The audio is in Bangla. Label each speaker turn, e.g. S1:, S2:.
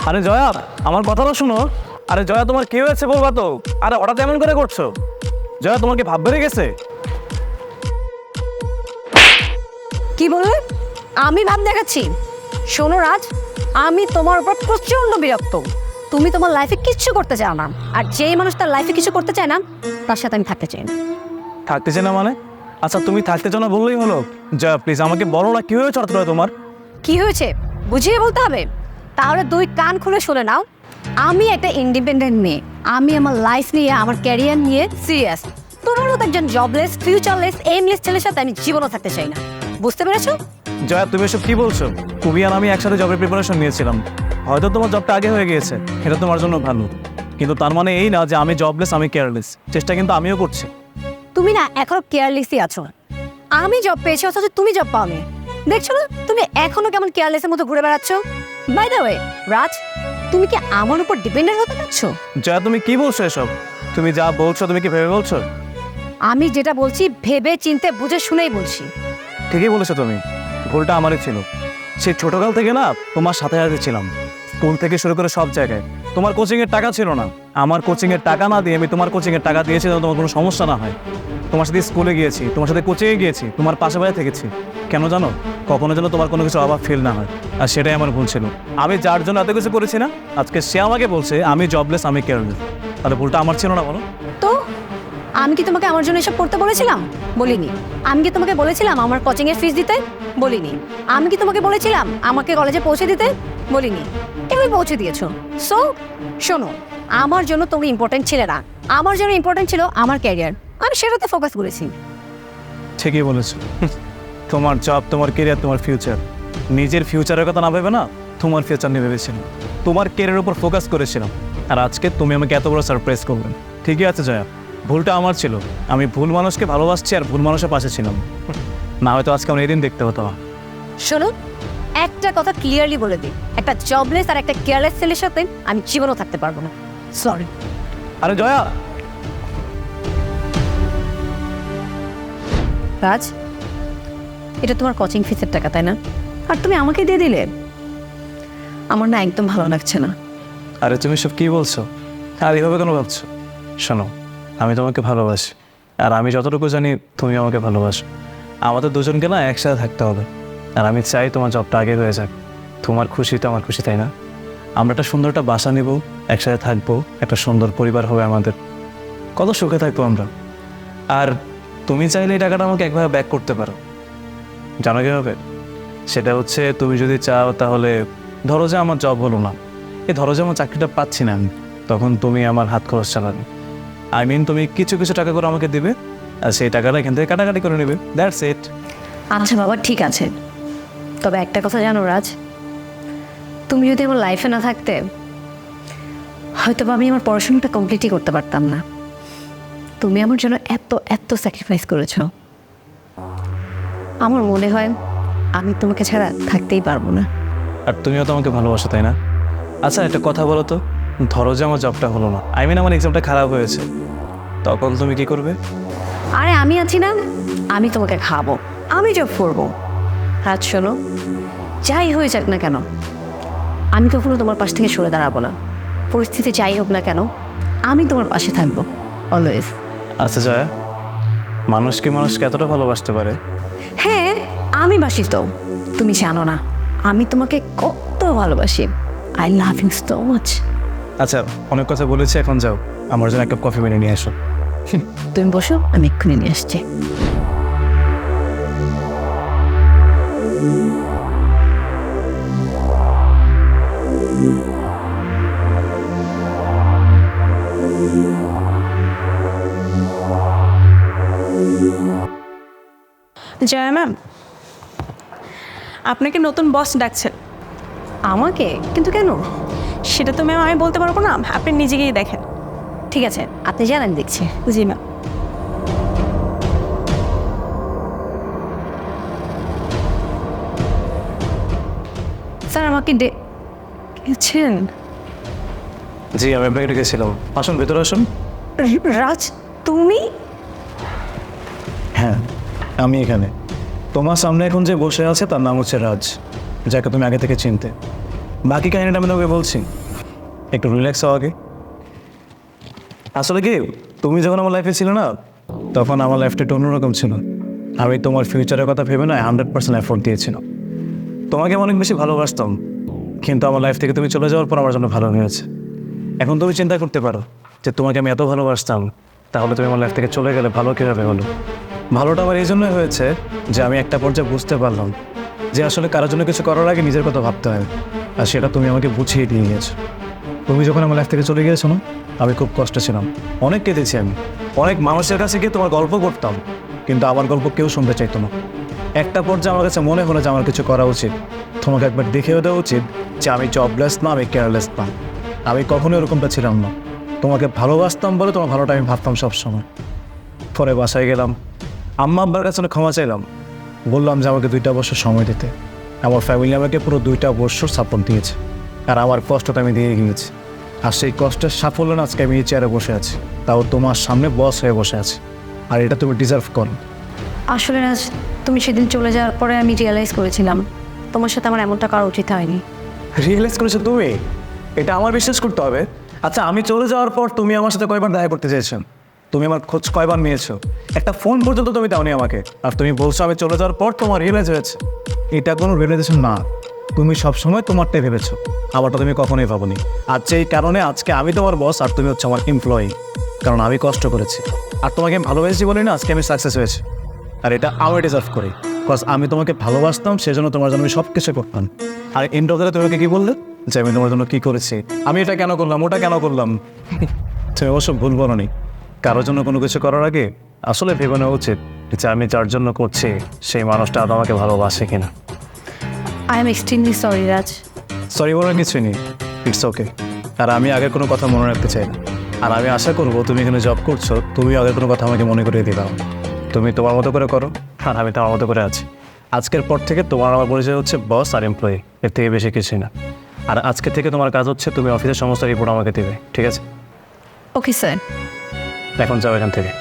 S1: আরে জয়া, আমার কথাটা শোনো। আরে জয়া, তোমার কি হয়েছে বলবা তো? আরে হঠাৎ এমন করে করছো? জয়া, তোমার কি ভাব বেড়ে গেছে?
S2: কি বললে? আমি ভাব দেখাচ্ছি? শোনো রাজ, আমি তোমার উপর প্রচন্ড বিরক্ত। তুমি তোমার লাইফে কিচ্ছু করতে চাও না, আর যেই মানুষ তার লাইফে কিছু করতে চায় না তার সাথে আমি থাকতে চাই না।
S1: থাকতে চাই না মানে? আচ্ছা, তুমি থাকতে চাও না বললেই হলো। জয়া প্লিজ আমাকে বলো না, কি হয়েছে হঠাৎ করে তোমার?
S2: কি হয়েছে বুঝিয়ে বলতে হবে? তাহলে দুই কান খুলে শুনে নাও। আমি একটা ইন্ডিপেন্ডেন্ট মেয়ে, আমি আমার লাইফ নিয়ে, আমার ক্যারিয়ার নিয়ে সিরিয়াস। তোমার মতো একজন জবলেস, ফিউচারলেস, এইমলেস ছেলের সাথে আমি জীবনও থাকতে চাই না। বুঝতে পেরেছো?
S1: জয়া, তুমি এসব কি বলছো? তুমি আর আমি একসাথে জবের প্রিপারেশন নিয়েছিলাম। হয়তো তোমার জবটা আগে হয়ে গিয়েছে, এটা তোমার জন্য ভালো, কিন্তু তার মানে এই না যে আমি জবলেস, আমি কেয়ারলেস। চেষ্টা কিন্তু আমিও করছি।
S2: তুমি না এখনো কেয়ারলেসই আছো। আমি জব পেয়েছি অথচ তুমি জব পাওনি। দেখছো না তুমি এখনো কেমন কেয়ারলেসের মতো ঘুরে বেড়াচ্ছ? বাই দ্য ওয়ে রাজ, তুমি কি আমার উপর ডিপেন্ডেন্ট হতে চাচ্ছ?
S1: জয়া, তুমি কি বলছো এসব? তুমি যা বলছো তুমি কি ভেবে বলছো?
S2: আমি যেটা বলছি ভেবে চিন্তে বুঝে শুনেই বলছি।
S1: ঠিকই বলেছো তুমি, ভুলটা আমারই ছিল। সেই ছোটকাল থেকে না তোমার সাথে সাথে ছিলাম, স্কুল থেকে শুরু করে সব জায়গায়। তোমার কোচিংয়ের টাকা ছিল না, আমার কোচিংয়ের টাকা না দিয়ে আমি তোমার কোচিংয়ের টাকা দিয়েছি যেন তোমার কোনো সমস্যা না হয়। তোমার সাথে স্কুলে গিয়েছি, তোমার সাথে কোচিংয়ে গিয়েছি, তোমার পাশে পাশে থেকেছি। কেন জানো? কখনো যেন তোমার কোনো কিছু অভাব ফিল না হয়, আর সেটাই আমার ভুল ছিল। আমি যার জন্য এত কিছু করেছি না, আজকে সে আমাকে বলছে আমি জবলেস, আমি কেয়ারলেস। তাহলে ভুলটা আমার ছিল না বলো?
S2: তো আমি কি তোমাকে আমার জন্য এসব করতে বলেছিলাম? বলিনি। আমি কি তোমাকে বলেছিলাম আমার কোচিং এর ফিস দিতে? বলিনি। আমি কি তোমাকে বলেছিলাম আমাকে কলেজে পৌঁছে দিতে? বলিনি। তুমি পৌঁছে দিয়েছো। সো শোনো, আমার জন্য তুমি ইম্পর্টেন্ট ছিলে না, আমার জন্য ইম্পর্টেন্ট ছিল আমার ক্যারিয়ার। আমি সেটাতে ফোকাস করেছি।
S1: ঠিকই বলেছো। তোমার জব, তোমার কেরিয়ার, তোমার ফিউচার। নিজের ফিউচারের কথা না ভেবে না তোমার ফিউচার নিয়ে ভেবেছিলাম, তোমার কেরিয়ারের উপর ফোকাস করেছিলাম। আর আজকে তুমি আমাকে এত বড় সারপ্রাইজ করবেন। ঠিকই আছে জয়া, ভুলটা আমার ছিল। আমি ভুল মানুষকে ভালোবাসছি আর ভুল মানুষের পাশে ছিলাম। না হয়তো আজকে আমার এদিন দেখতে হতো না।
S2: শোনো, একটা কথা ক্লিয়ারলি বলে দিই, একটা জবলেস আর একটা কেয়ারলেস ছেলের সাথে আমি জীবনও থাকতে পারবো না। সরি।
S1: আরে জয়া,
S2: রাজ, এটা তোমার কোচিং ফিসের টাকা তাই না? আর তুমি আমাকে দিয়ে দিলে। আমার না একদম ভালো লাগছে না।
S1: আরে তুমি সব কি বলছো? আর এইভাবে কেন ভাবছো? শোনো, আমি তোমাকে ভালোবাসি, আর আমি যতটুকু জানি তুমি আমাকে ভালোবাসো। আমাদের দুজনকে না একসাথে থাকতে হবে, আর আমি চাই তোমার জবটা আগে হয়ে যাক। তোমার খুশি তো আমার খুশি, তাই না? আমরা একটা সুন্দর একটা বাসা নেব, একসাথে থাকবো, একটা সুন্দর পরিবার হবে আমাদের, কত সুখে থাকবো আমরা। আর তুমি চাইলে এই টাকাটা আমাকে একভাবে ব্যাক করতে পারো। জানো কীভাবে? সেটা হচ্ছে, তুমি যদি চাও তাহলে ধরো যে আমার জব হলো না, ধরো যে আমার চাকরিটা পাচ্ছি না আমি, তখন তুমি আমার হাত খরচ চালাবে। তুমি কিছু কিছু টাকা করে আমাকে দিবে, আর সেই টাকাটা এখান থেকে কাটাকাটি করে নেবে। That's it.
S2: আচ্ছা বাবা, ঠিক আছে। তবে একটা কথা জানো রাজ, তুমি যদি আমার লাইফে না থাকতে হয়তো আমি আমার পড়াশোনাটা কমপ্লিটই করতে পারতাম না। তুমি আমার জন্য এত এত স্যাক্রিফাইস করেছো, আমার মনে হয় আমি তোমাকে ছাড়া থাকতেই পারবো না।
S1: আর তুমিও তো আমাকে ভালোবাসো, তাই না? আচ্ছা, একটা কথা বলো তো, ধরো যে আমার জবটা হলো না, আমার এক্সামটা খারাপ হয়েছে, তখন তুমি কি করবে?
S2: আরে আমি আছি না, আমি তোমাকে খাবো, আমি জব করবো। রাজ শোনো, যাই হয়ে যাক না কেন, আমি কখনো তোমার পাশ থেকে সরে দাঁড়াবো না। পরিস্থিতি যাই হোক না কেন, আমি তোমার পাশে থাকবো অলওয়েজ।
S1: আচ্ছা জয়া, মানুষকে এতটা ভালোবাসতে পারে?
S2: হ্যাঁ, আমি বাসি তো। তুমি জানো না আমি তোমাকে কত ভালোবাসি। I love you so much.
S1: আচ্ছা, অনেক কথা বলেছি, এখন যাও, আমার জন্য এক কাপ কফি বানিয়ে নিয়ে এসো।
S2: তুমি বসো, আমি এক্ষুনি নিয়ে আসছি।
S3: জয়া ম্যাম, আপনাকে নতুন বস ডাকছেন।
S2: আমাকে? কিন্তু কেন?
S3: সেটা তো ম্যাম আমি বলতে পারবো না, আপনি নিজে গিয়ে দেখেন।
S2: ঠিক আছে, আপনি জানেন দেখছি।
S3: জি ম্যাম।
S2: স্যার আমাকে ডেকেছেন?
S1: জি, আমি আপনাকে ডেকেছিলাম। আসুন, ভেতরে আসুন।
S2: রাজ, তুমি?
S1: হ্যাঁ, আমি এখানে। তোমার সামনে এখন যে বসে আছে তার নাম হচ্ছে রাজ, যাকে তুমি আগে থেকে চিনতে। বাকি কাহিনীটা আমি তোমাকে বলছি, একটু রিল্যাক্স হও আগে। আসলে কি, তুমি যখন আমার লাইফে ছিল না, তখন আমার লাইফটা একটু অন্যরকম ছিল। আমি তোমার ফিউচারের কথা ভেবে না 100% এফোর্ট দিয়েছিলাম। তোমাকে আমি অনেক বেশি ভালোবাসতাম, কিন্তু আমার লাইফ থেকে তুমি চলে যাওয়ার পর আমার জন্য ভালো হয়েছে। এখন তুমি চিন্তা করতে পারো যে তোমাকে আমি এত ভালোবাসতাম, তাহলে তুমি আমার লাইফ থেকে চলে গেলে ভালো কীভাবে হলো? ভালোটা আমার এই জন্যই হয়েছে যে আমি একটা পর্যায়ে বুঝতে পারলাম যে আসলে কারোর জন্য কিছু করার আগে নিজের কথা ভাবতে হয়, আর সেটা তুমি আমাকে বুঝিয়ে দিয়ে গেছো। তুমি যখন আমার লাইফ থেকে চলে গিয়েছো না, আমি খুব কষ্টে ছিলাম, অনেক কেঁদেছি আমি, অনেক মানুষের কাছে গিয়ে তোমার গল্প করতাম, কিন্তু আমার গল্প কেউ শুনতে চাইতো না। একটা পর্যায়ে আমার কাছে মনে হলো যে আমার কিছু করা উচিত, তোমাকে একবার দেখেও দেওয়া উচিত যে আমি জবলেস না, আমি কেয়ারলেস না। আমি কখনোই ওরকমটা ছিলাম না, তোমাকে ভালোবাসতাম বলে তোমার ভালোটা আমি ভাবতাম সবসময়। পরে বাসায় গেলাম, আম্মা আব্বার কাছে অনেক ক্ষমা চাইলাম, বললাম যে আমাকে 2টা বছর সময় দিতে। আমার ফ্যামিলি আমাকে পুরো 2টা বছর সাপোর্ট দিয়েছে, আর আমার কষ্টটা আমি দিয়ে গিয়েছি। আর সেই কষ্টের সাফল্য না আজকে আমি এই চেয়ারে বসে আছি, তাও তোমার সামনে বস হয়ে বসে আছি, আর এটা তুমি ডিজার্ভ করো।
S2: আসলে রাজ, তুমি সেদিন চলে যাওয়ার পরে আমি রিয়েলাইজ করেছিলাম তোমার সাথে আমার এমনটা করা উচিত হয়নি।
S1: রিয়েলাইজ করেছো তুমি? এটা আমার বিশ্বাস করতে হবে। আচ্ছা, আমি চলে যাওয়ার পর তুমি আমার সাথে কয়বার দেখা করতে চেয়েছো? তুমি আমার খোঁজ কয়বার নিয়েছো? একটা ফোন পর্যন্ত তুমি দাওনি আমাকে, আর তুমি বলছো আমি চলে যাওয়ার পর তোমার রিয়েলাইজ হয়েছে। এটা কোনো রিয়েলাইজেশন না, তুমি সবসময় তোমারটাই ভেবেছো, আমারটা তুমি কখনোই ভাবোনি। আর সেই কারণে আজকে আমি তোমার বস আর তুমি হচ্ছে আমার এমপ্লয়ি, কারণ আমি কষ্ট করেছি আর তোমাকে আমি ভালোবেসেছি বলি না আজকে আমি সাকসেস হয়েছি, আর এটা আমি ডিজার্ভ করি। বিকজ আমি তোমাকে ভালোবাসতাম, সেজন্য তোমার জন্য আমি সব কিছু করতাম। আর এন্ড অফ দ্য ডে তুমি আমাকে কী বললে যে আমি তোমার জন্য কী করেছি, আমি এটা কেন করলাম, ওটা কেন করলাম? তুমি অবশ্য ভুল বলোনি। কারোর জন্য কোনো কিছু করার আগে আসলে ভেবে নেওয়া উচিত যে আমি যার জন্য করছি সেই মানুষটা আদৌ আমাকে ভালোবাসে কিনা।
S2: I am extremely sorry Raj.
S1: Sorry বলার কিছুই নেই, ইটস ওকে। আর আমি আগের কোনো কথা মনে রাখতে চাই না, আর আমি আশা করবো তুমি এখানে জব করছো, তুমি আগের কোনো কথা আমাকে মনে করিয়ে দিবা। তুমি তোমার মতো করে করো, আর আমি তোমার মতো করে আছি। আজকের পর থেকে তোমার আমার পরিচয় হচ্ছে বস আর এমপ্লয়ি, এর থেকে বেশি কিছুই না। আর আজকে থেকে তোমার কাজ হচ্ছে তুমি অফিসের সমস্ত রিপোর্ট আমাকে দেবে, ঠিক আছে?
S2: Okay sir.
S1: এখন যাও এখান থেকে।